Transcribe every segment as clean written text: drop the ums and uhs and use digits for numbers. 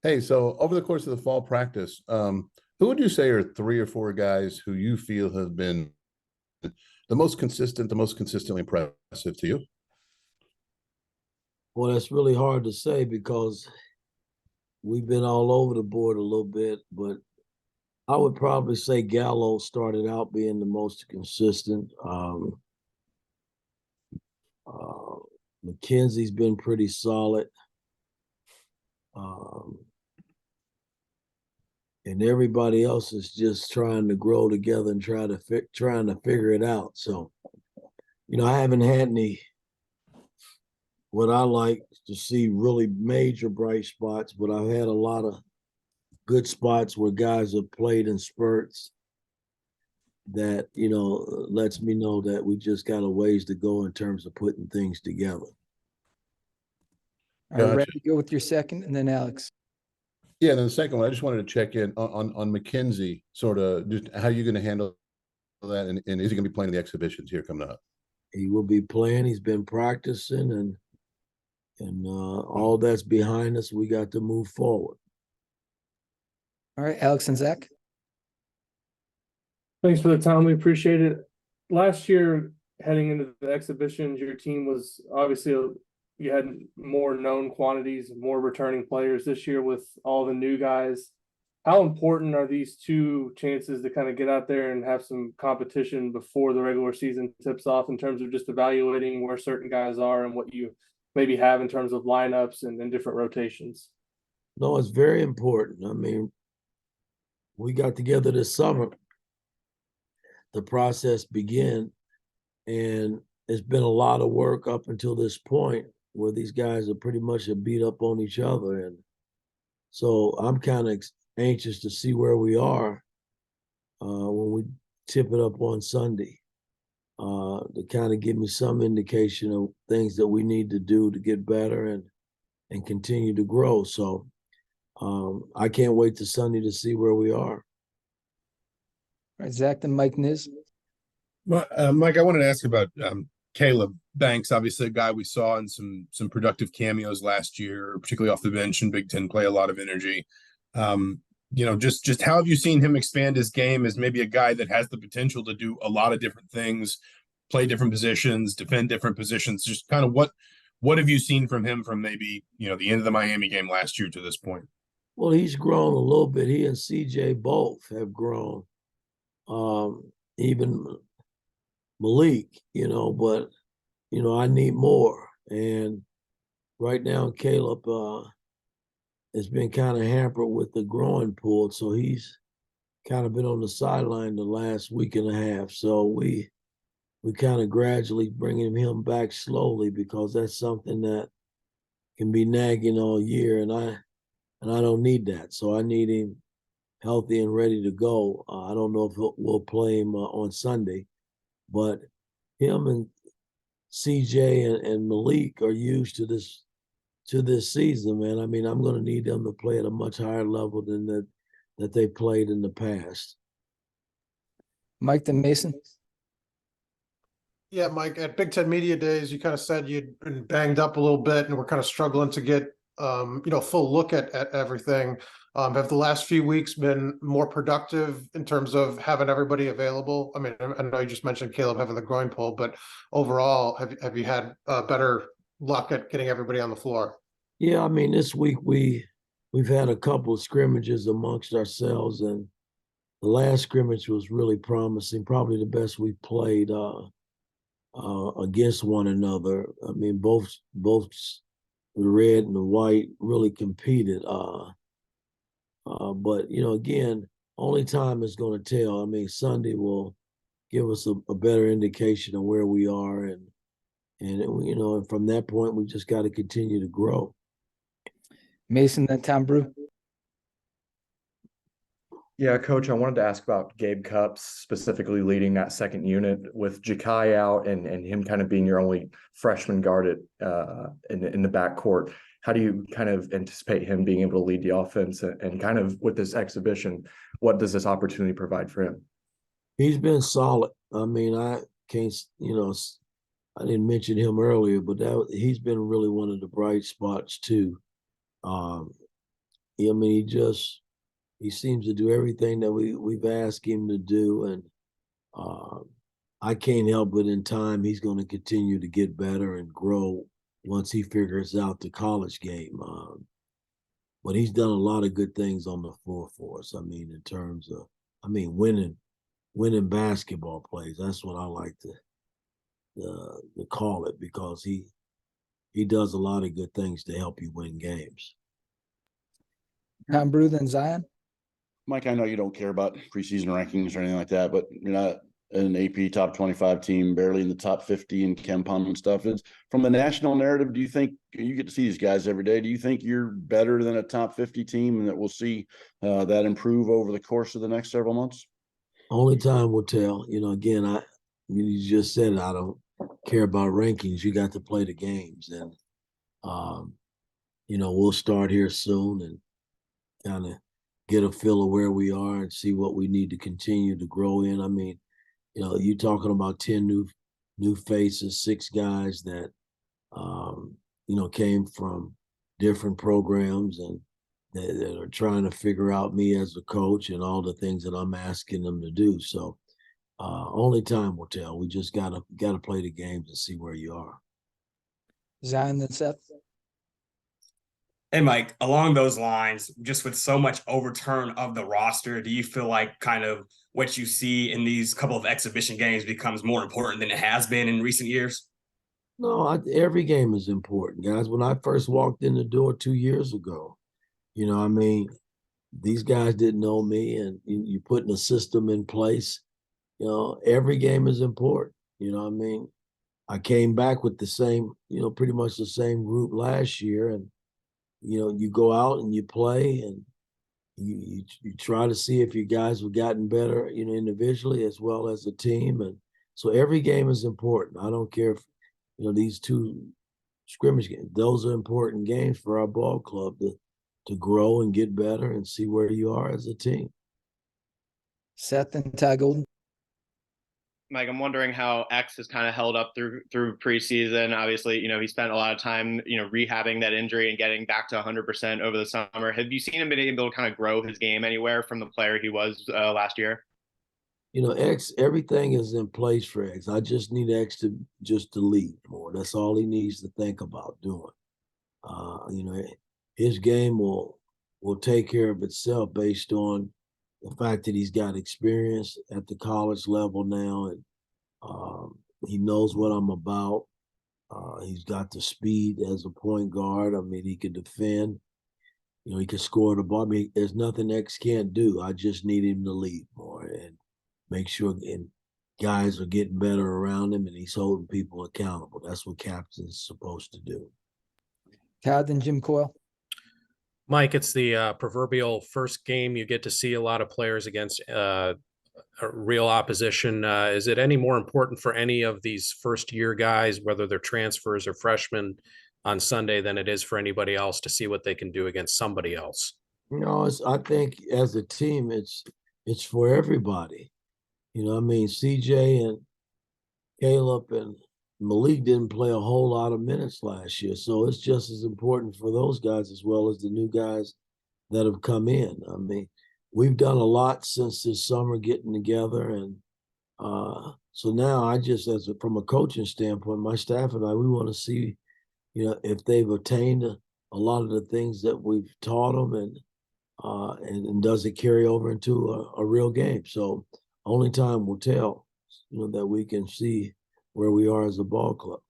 Hey, so over the course of the fall practice, who would you say are three or four guys who you feel have been the most consistent, the most consistently impressive to you? Well, that's really hard to say because we've been all over the board a little bit, but I would probably say Gallo started out being the most consistent. Uh, McKenzie's been pretty solid. Um, and everybody else is just trying to grow together and trying to figure it out. So, I haven't had any what I like to see really major bright spots, but I've had a lot of good spots where guys have played in spurts that lets me know that we just got a ways to go in terms of putting things together. All right, Gotcha. ready to go with your second, and then Alex. Yeah, then the second one, I just wanted to check in on McKenzie, sort of just how you're going to handle that, and is he going to be playing in the exhibitions here coming up? He will be playing. He's been practicing, and all that's behind us. We got to move forward. All right, Alex and Zach. Thanks for the time. We appreciate it. Last year, heading into the exhibitions, your team was obviously you had more known quantities, more returning players. This year with all the new guys. How important are these two chances to kind of get out there and have some competition before the regular season tips off in terms of just evaluating where certain guys are and what you maybe have in terms of lineups and different rotations? No, it's very important. I mean, we got together this summer. The process began, and it's been a lot of work up until this point where these guys are pretty much beat up on each other. And so I'm kind of anxious to see where we are when we tip it up on Sunday to kind of give me some indication of things that we need to do to get better and continue to grow. So I can't wait to Sunday to see where we are. All right, Zach, then Mike Niz. Mike, I wanted to ask about Caleb Banks, obviously a guy we saw in some productive cameos last year, particularly off the bench in Big Ten play, a lot of energy. Just how have you seen him expand his game as maybe a guy that has the potential to do a lot of different things, play different positions, defend different positions? Just kind of what have you seen from him from maybe, the end of the Miami game last year to this point? Well, he's grown a little bit. He and CJ both have grown. Even Malik, but I need more. And right now, Caleb has been kind of hampered with the growing pull, so he's kind of been on the sideline the last week and a half. So we kind of gradually bringing him back slowly because that's something that can be nagging all year, and I don't need that. So I need him healthy and ready to go. I don't know if we'll play him on Sunday, but him and CJ and Malik are used to this season, man. I mean, I'm going to need them to play at a much higher level than that they played in the past. Mike then Mason. Yeah, Mike, at Big Ten Media Days, you kind of said you'd been banged up a little bit and we're kind of struggling to get, full look at everything. Have the last few weeks been more productive in terms of having everybody available? I mean, I know you just mentioned Caleb having the groin pull, but overall, have you had better luck at getting everybody on the floor? Yeah, I mean, this week we've had a couple of scrimmages amongst ourselves, and the last scrimmage was really promising, probably the best we played against one another. I mean, both the red and the white really competed. But again, only time is going to tell. I mean, Sunday will give us a better indication of where we are, and from that point, we just got to continue to grow. Mason, then Tom Brew. Yeah, Coach, I wanted to ask about Gabe Cupps, specifically leading that second unit with Jakai out and him kind of being your only freshman guard in the backcourt. How do you kind of anticipate him being able to lead the offense and kind of with this exhibition, what does this opportunity provide for him? He's been solid. I mean, I can't, I didn't mention him earlier, but he's been really one of the bright spots too. I mean, he seems to do everything that we've asked him to do, and I can't help but in time he's going to continue to get better and grow once he figures out the college game. But he's done a lot of good things on the floor for us. I mean, in terms of, winning basketball plays. That's what I like to call it, because he does a lot of good things to help you win games. Tom Brew, then Zion. Mike, I know you don't care about preseason rankings or anything like that, but you're not an AP top 25 team, barely in the top 50 in KenPom and stuff. Is from the national narrative, do you think you get to see these guys every day? Do you think you're better than a top 50 team and that we'll see that improve over the course of the next several months? Only time will tell. Again, you just said I don't care about rankings. You got to play the games, and we'll start here soon and kind of get a feel of where we are and see what we need to continue to grow in. I mean, you talking about 10 new faces, 6 guys that came from different programs and that are trying to figure out me as a coach and all the things that I'm asking them to do. So only time will tell. We just gotta play the games and see where you are. Zion, then Seth. Hey, Mike, along those lines, just with so much overturn of the roster, do you feel like kind of what you see in these couple of exhibition games becomes more important than it has been in recent years? No, every game is important, guys. When I first walked in the door 2 years ago, these guys didn't know me, and you putting a system in place. Every game is important. I came back with the same, pretty much the same group last year, and you go out and you play, and you try to see if you guys have gotten better, individually as well as a team, and so every game is important. I don't care if these 2 scrimmage games; those are important games for our ball club to grow and get better and see where you are as a team. Seth and Ty Golden. Mike, I'm wondering how X has kind of held up through preseason. Obviously, he spent a lot of time, rehabbing that injury and getting back to 100% over the summer. Have you seen him been able to kind of grow his game anywhere from the player he was last year? X, everything is in place for X. I just need X to lead more. That's all he needs to think about doing. His game will take care of itself based on the fact that he's got experience at the college level now, and he knows what I'm about. He's got the speed as a point guard. I mean, he can defend. He can score the ball. I mean, there's nothing X can't do. I just need him to lead more and make sure and guys are getting better around him, and he's holding people accountable. That's what captain's supposed to do. Todd and Jim Coyle. Mike, it's the proverbial first game you get to see a lot of players against a real opposition. Is it any more important for any of these first-year guys, whether they're transfers or freshmen, on Sunday than it is for anybody else to see what they can do against somebody else? I think as a team, it's for everybody. CJ and Caleb and Malik didn't play a whole lot of minutes last year, so it's just as important for those guys as well as the new guys that have come in. I mean, we've done a lot since this summer getting together, and so now from a coaching standpoint, my staff and I, we want to see, if they've attained a lot of the things that we've taught them, and does it carry over into a real game? So only time will tell, that we can see where we are as a ball club.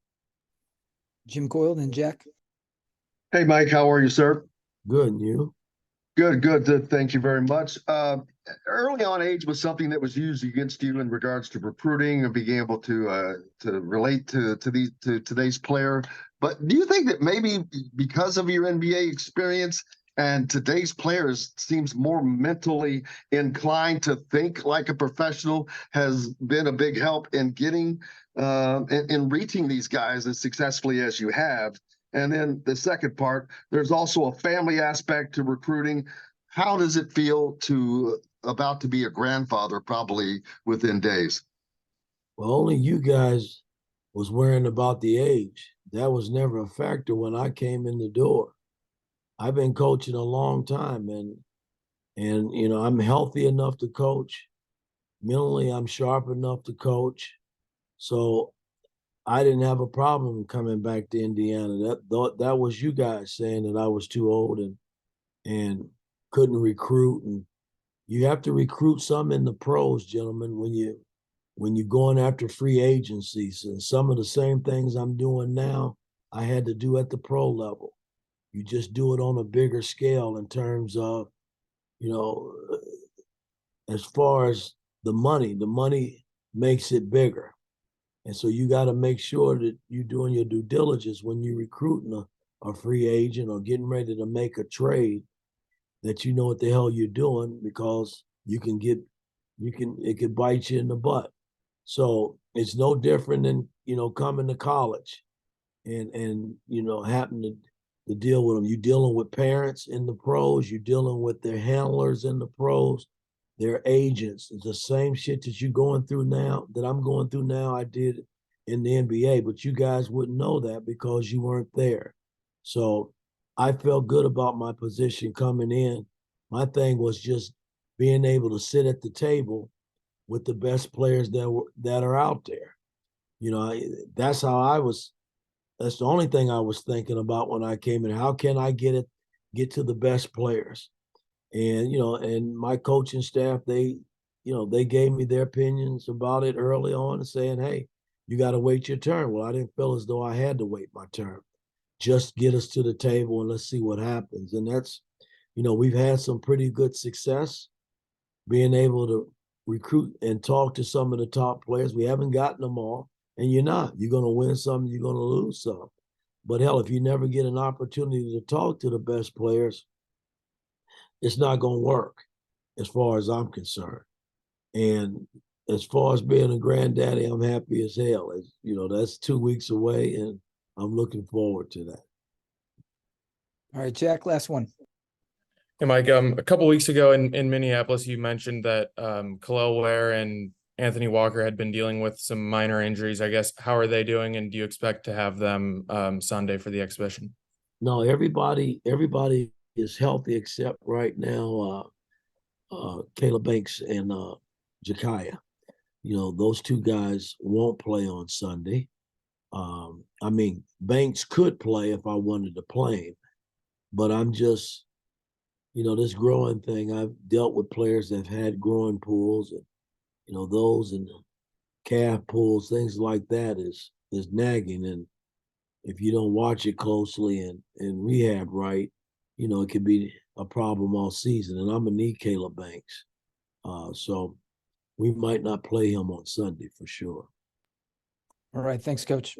Jim Coyle and Jack. Hey, Mike, how are you, sir? Good, and you? Good. Thank you very much. Early on, age was something that was used against you in regards to recruiting and being able to relate to today's player. But do you think that maybe because of your NBA experience and today's players seems more mentally inclined to think like a professional has been a big help in getting in reaching these guys as successfully as you have? And then the second part, there's also a family aspect to recruiting. How does it feel about to be a grandfather probably within days? Well, only you guys was worrying about the age. That was never a factor when I came in the door. I've been coaching a long time, and you know, I'm healthy enough to coach. Mentally, I'm sharp enough to coach. So I didn't have a problem coming back to Indiana. That was you guys saying that I was too old and couldn't recruit. And you have to recruit some in the pros, gentlemen, when you're going after free agencies. And some of the same things I'm doing now, I had to do at the pro level. You just do it on a bigger scale in terms of, you know, as far as the money makes it bigger. And so you got to make sure that you're doing your due diligence when you're recruiting a free agent or getting ready to make a trade, that you know what the hell you're doing, because it could bite you in the butt. So it's no different than, you know, coming to college and you know, having to deal with them. You're dealing with parents in the pros, you're dealing with their handlers in the pros, their agents. It's the same shit that you're going through now, that I'm going through now, I did in the NBA, but you guys wouldn't know that because you weren't there. So I felt good about my position coming in. My thing was just being able to sit at the table with the best players that are out there. You know, that's how I was. That's the only thing I was thinking about when I came in. How can I get to the best players? And you know, and my coaching staff, they gave me their opinions about it early on, and saying, "Hey, you got to wait your turn." Well, I didn't feel as though I had to wait my turn. Just get us to the table and let's see what happens. And that's, you know, we've had some pretty good success being able to recruit and talk to some of the top players. We haven't gotten them all, and you're not. You're going to win some, you're going to lose some. But hell, if you never get an opportunity to talk to the best players, it's not going to work, as far as I'm concerned. And as far as being a granddaddy, I'm happy as hell. You know, that's 2 weeks away, and I'm looking forward to that. All right, Jack, last one. Hey, Mike, a couple weeks ago in Minneapolis, you mentioned that Khalil Ware and Anthony Walker had been dealing with some minor injuries. I guess, how are they doing, and do you expect to have them Sunday for the exhibition? No, everybody is healthy except right now Caleb Banks and Jakaya. You know, those two guys won't play on Sunday. I mean, Banks could play if I wanted to play him, but I'm just, you know, this growing thing, I've dealt with players that have had growing pulls, and, you know, those and calf pulls, things like that is nagging. And if you don't watch it closely and rehab right, you know, it could be a problem all season. And I'm going to need Caleb Banks. So we might not play him on Sunday for sure. All right. Thanks, Coach.